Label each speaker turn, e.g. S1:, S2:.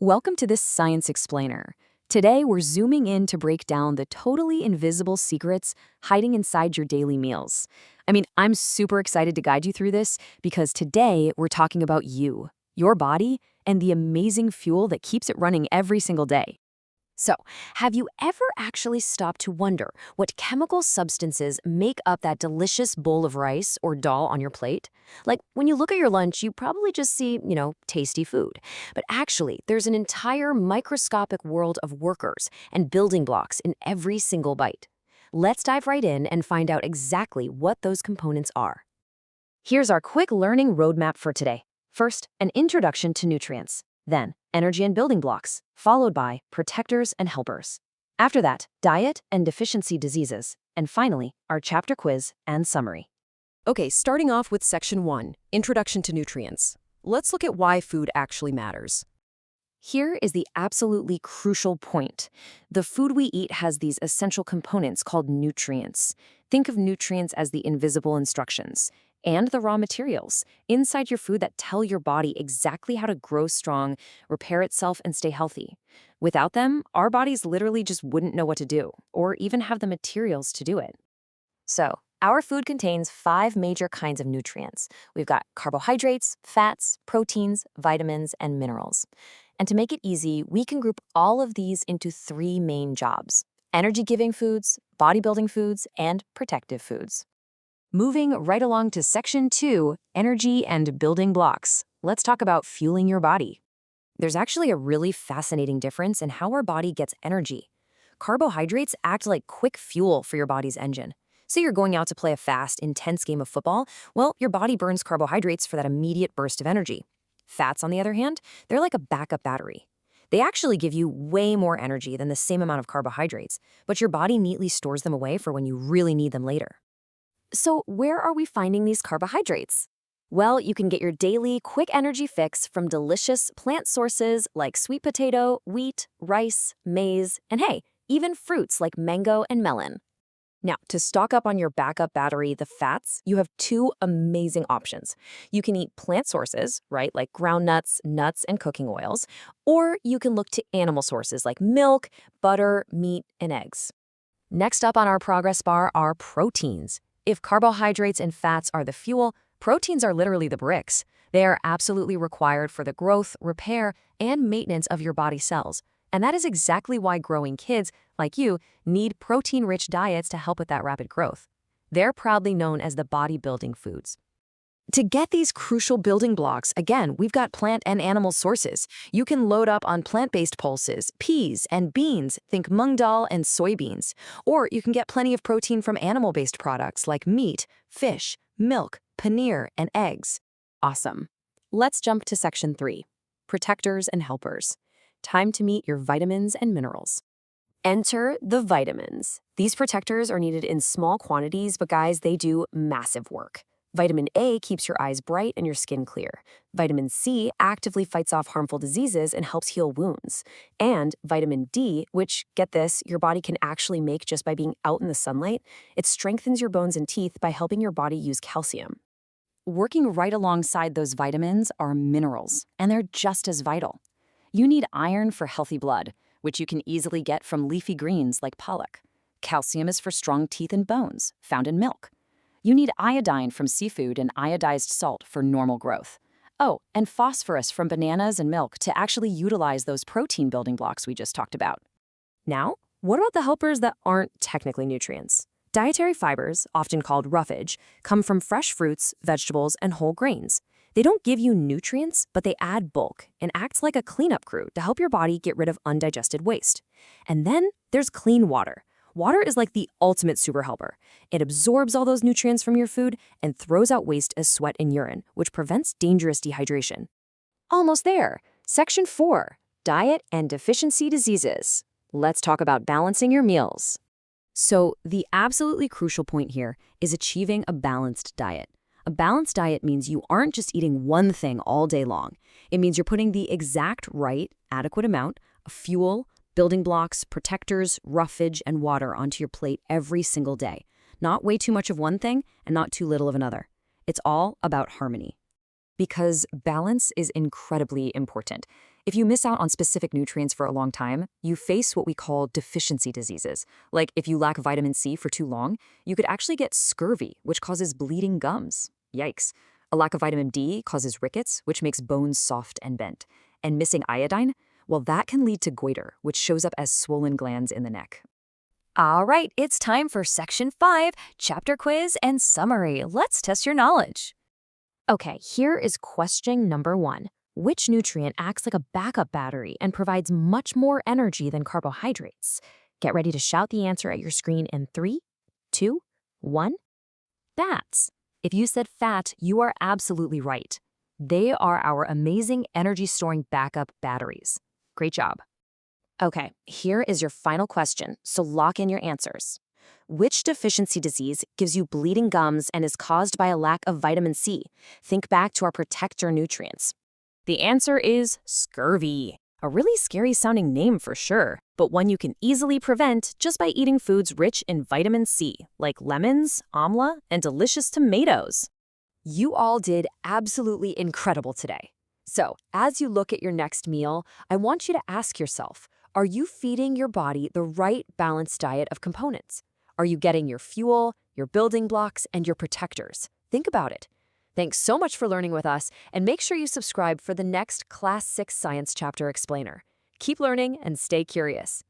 S1: Welcome to this Science Explainer. Today, we're zooming in to break down the totally invisible secrets hiding inside your daily meals. I'm super excited to guide you through this because today we're talking about you, your body, and the amazing fuel that keeps it running every single day. So, have you ever actually stopped to wonder what chemical substances make up that delicious bowl of rice or dal on your plate? Like, when you look at your lunch, you probably just see, tasty food. But actually, there's an entire microscopic world of workers and building blocks in every single bite. Let's dive right in and find out exactly what those components are. Here's our quick learning roadmap for today. First, an introduction to nutrients. Then, energy and building blocks, followed by protectors and helpers. After that, diet and deficiency diseases. And finally, our chapter quiz and summary.
S2: Okay, starting off with Section 1, Introduction to Nutrients. Let's look at why food actually matters.
S1: Here is the absolutely crucial point. The food we eat has these essential components called nutrients. Think of nutrients as the invisible instructions and the raw materials inside your food that tell your body exactly how to grow strong, repair itself, and stay healthy. Without them, our bodies literally just wouldn't know what to do, or even have the materials to do it. So, our food contains 5 major kinds of nutrients. We've got carbohydrates, fats, proteins, vitamins, and minerals. And to make it easy, we can group all of these into 3 main jobs: energy-giving foods, bodybuilding foods, and protective foods. Moving right along to Section 2, Energy and Building Blocks. Let's talk about fueling your body. There's actually a really fascinating difference in how our body gets energy. Carbohydrates act like quick fuel for your body's engine. Say you're going out to play a fast, intense game of football, well, your body burns carbohydrates for that immediate burst of energy. Fats, on the other hand, they're like a backup battery. They actually give you way more energy than the same amount of carbohydrates, but your body neatly stores them away for when you really need them later. So where are we finding these carbohydrates? Well, you can get your daily quick energy fix from delicious plant sources like sweet potato, wheat, rice, maize, and hey, even fruits like mango and melon. Now, to stock up on your backup battery, the fats, you have 2 amazing options. You can eat plant sources, right, like ground nuts, nuts, and cooking oils, or you can look to animal sources like milk, butter, meat, and eggs. Next up on our progress bar are proteins. If carbohydrates and fats are the fuel, proteins are literally the bricks. They are absolutely required for the growth, repair, and maintenance of your body cells. And that is exactly why growing kids, like you, need protein-rich diets to help with that rapid growth. They're proudly known as the bodybuilding foods. To get these crucial building blocks, again, we've got plant and animal sources. You can load up on plant-based pulses, peas, and beans, think mung dal and soybeans. Or you can get plenty of protein from animal-based products like meat, fish, milk, paneer, and eggs. Awesome. Let's jump to Section 3, Protectors and Helpers. Time to meet your vitamins and minerals. Enter the vitamins. These protectors are needed in small quantities, but guys, they do massive work. Vitamin A keeps your eyes bright and your skin clear. Vitamin C actively fights off harmful diseases and helps heal wounds. And vitamin D, which, get this, your body can actually make just by being out in the sunlight, it strengthens your bones and teeth by helping your body use calcium. Working right alongside those vitamins are minerals, and they're just as vital. You need iron for healthy blood, which you can easily get from leafy greens like pollock. Calcium is for strong teeth and bones, found in milk. You need iodine from seafood and iodized salt for normal growth. Oh, and phosphorus from bananas and milk to actually utilize those protein building blocks we just talked about. Now, what about the helpers that aren't technically nutrients? Dietary fibers, often called roughage, come from fresh fruits, vegetables, and whole grains. They don't give you nutrients, but they add bulk and act like a cleanup crew to help your body get rid of undigested waste. And then there's clean water. Water is like the ultimate super helper. It absorbs all those nutrients from your food and throws out waste as sweat and urine, which prevents dangerous dehydration. Almost there. Section 4, Diet and Deficiency Diseases. Let's talk about balancing your meals. So, the absolutely crucial point here is achieving a balanced diet. A balanced diet means you aren't just eating one thing all day long. It means you're putting the exact right, adequate amount of fuel, building blocks, protectors, roughage, and water onto your plate every single day. Not way too much of one thing and not too little of another. It's all about harmony. Because balance is incredibly important. If you miss out on specific nutrients for a long time, you face what we call deficiency diseases. Like if you lack vitamin C for too long, you could actually get scurvy, which causes bleeding gums. Yikes. A lack of vitamin D causes rickets, which makes bones soft and bent. And missing iodine, well, that can lead to goiter, which shows up as swollen glands in the neck.
S3: All right, it's time for Section 5, Chapter Quiz and Summary. Let's test your knowledge.
S1: Okay, here is question number 1. Which nutrient acts like a backup battery and provides much more energy than carbohydrates? Get ready to shout the answer at your screen in 3, 2, 1. Fats. If you said fat, you are absolutely right. They are our amazing energy-storing backup batteries. Great job. Okay, here is your final question, so lock in your answers. Which deficiency disease gives you bleeding gums and is caused by a lack of vitamin C? Think back to our protector nutrients. The answer is scurvy. A really scary-sounding name for sure, but one you can easily prevent just by eating foods rich in vitamin C, like lemons, amla, and delicious tomatoes. You all did absolutely incredible today. So, as you look at your next meal, I want you to ask yourself, are you feeding your body the right balanced diet of components? Are you getting your fuel, your building blocks, and your protectors? Think about it. Thanks so much for learning with us, and make sure you subscribe for the next Class 6 Science Chapter Explainer. Keep learning and stay curious.